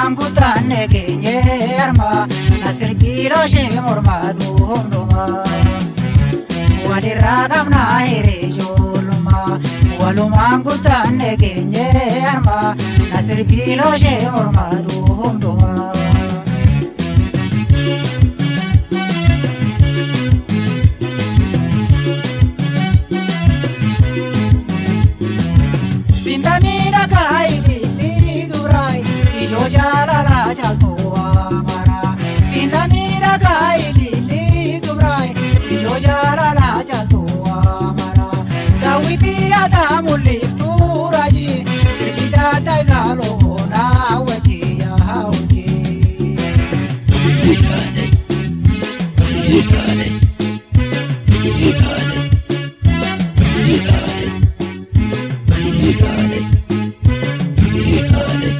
Walumangutanne genye arma nasir kilo she mormadu homdoma waliragam na here joluma walumangutanne genye arma nasir kilo she mormadu homdoma Bindamina kaili durai yo jala la jalto amara Bindamina kaili durai yo jala la jalto amara Dawiti adamuli turaji Sida tailalo na waji ya hauji Yikane Yikane Yikane Yikane Yikane Yikane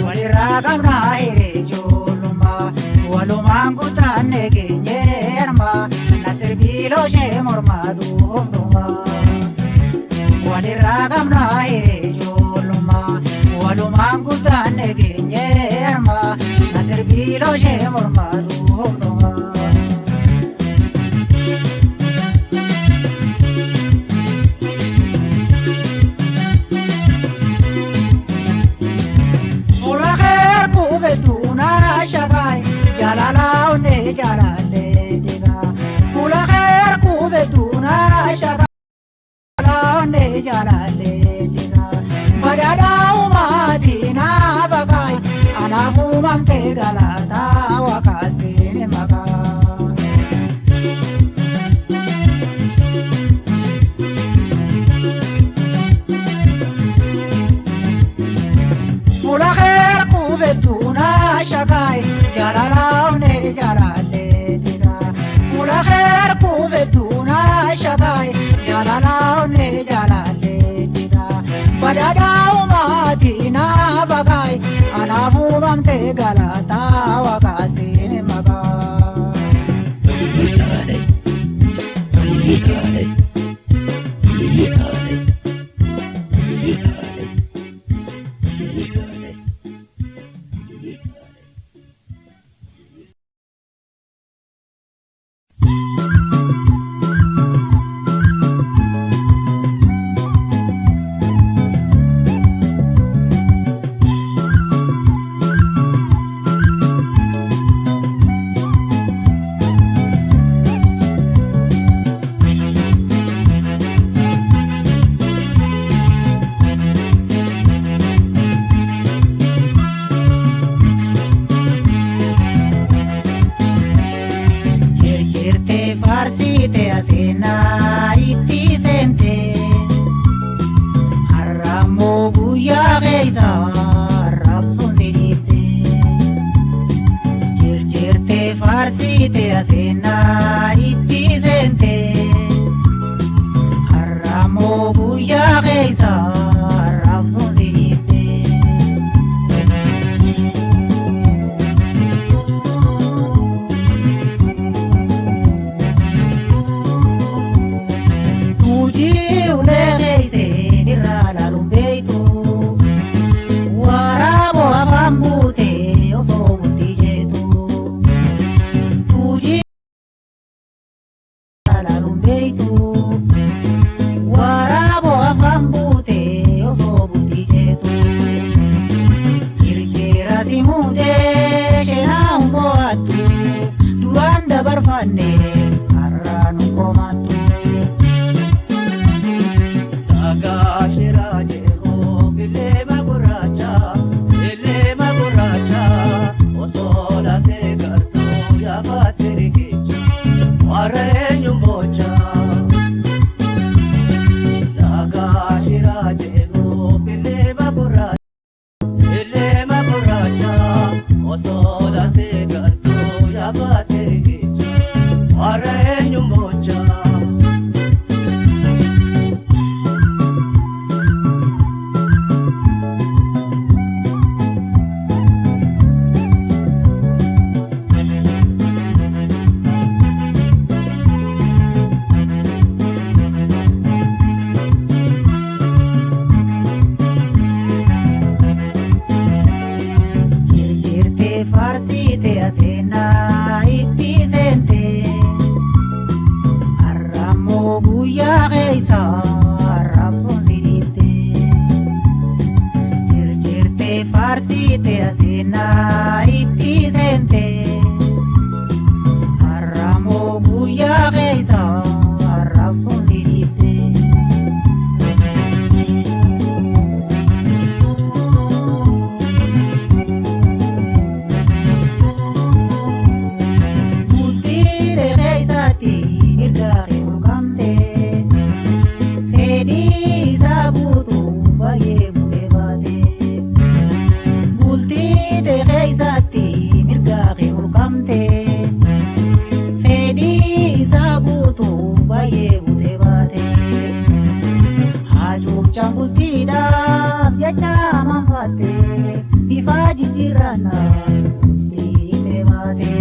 Waliragam na here joluma walumangutanne genye arma nasir kilo she mormadu homdoma Waliragam na here joluma walumangutanne genye arma nasir kilo she mormadu homdoma Mulaher kubetuna shagai jalala one jalale diga Mulaher kubetuna shagai jalala one jalale diga Badada umadina bagai anahu mamte galata wakasine maga Mulaher kubetuna shagai jalala one jalale diga Mulaher kubetuna shagai jalala one jalale diga Badada umadina bagai anahu mamte galata wakasine maga Yikane Yikane Yikane Yikane Yikane Circirte farsite asena itti sente Harramo guyya geisa rabsun sidite Circirte farsite asena itti sente Harramo guyya geisa rabsun sidite Tuji ulegeite irala lumbeito Warabo abambute oso butijetu Tuji irala lumbeito Warabo abambute oso butijetu Circera simunde shena umboatu Duranda barfanne arranu komatu fedhii isaa guutuuf baay'ee bu'ee baate. Bultii teekee isaatti mirgaa kee holqamte. Fedhii isaa guutuuf baay'ee bu'ee baate. Hacuuccaan bultiidhaaf jecha manfaatte. Bifa jijjiirannaan bultii baate.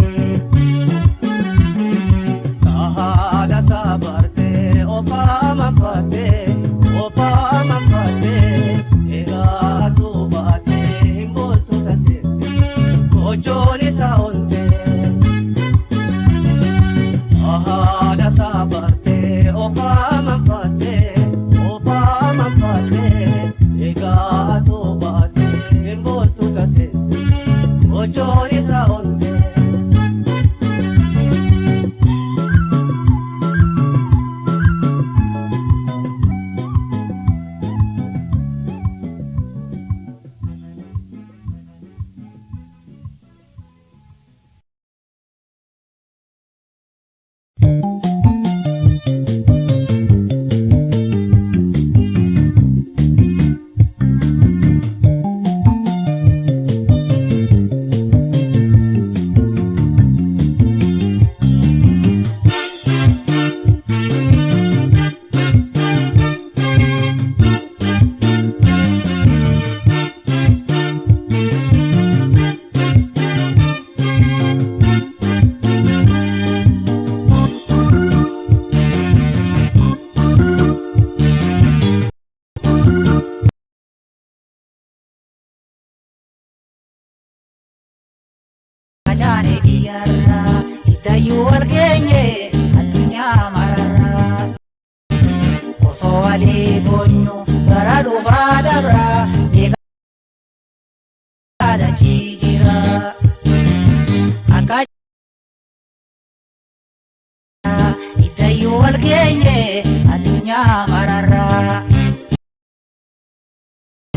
Kahaala saabarte ofaama fate ofaama fate egaa duubaate himbooltu taseette gochoon isaa olte. Kahaala saabarte ofaama fate ofaama fate egaa duubaate himbooltu taseette gochoon isaa olte. Ajaane iyyarraa hiddayyuu wal geenye addunyaa mararraa. Osoo walii boonyu bara dhufaa dabraa eegaa dachii jira. Akka hiddayyuu wal geenye addunyaa mararraa.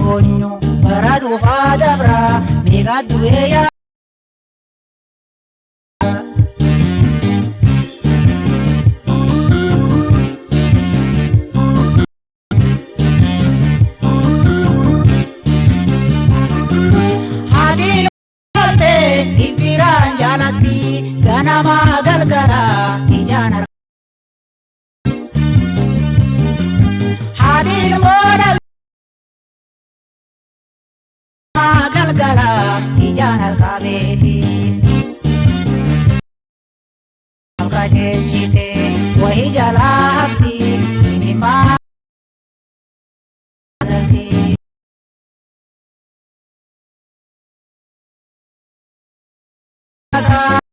Boonyu bara dhufaa dabraa eegaa du'ee yaa. Ganama galgala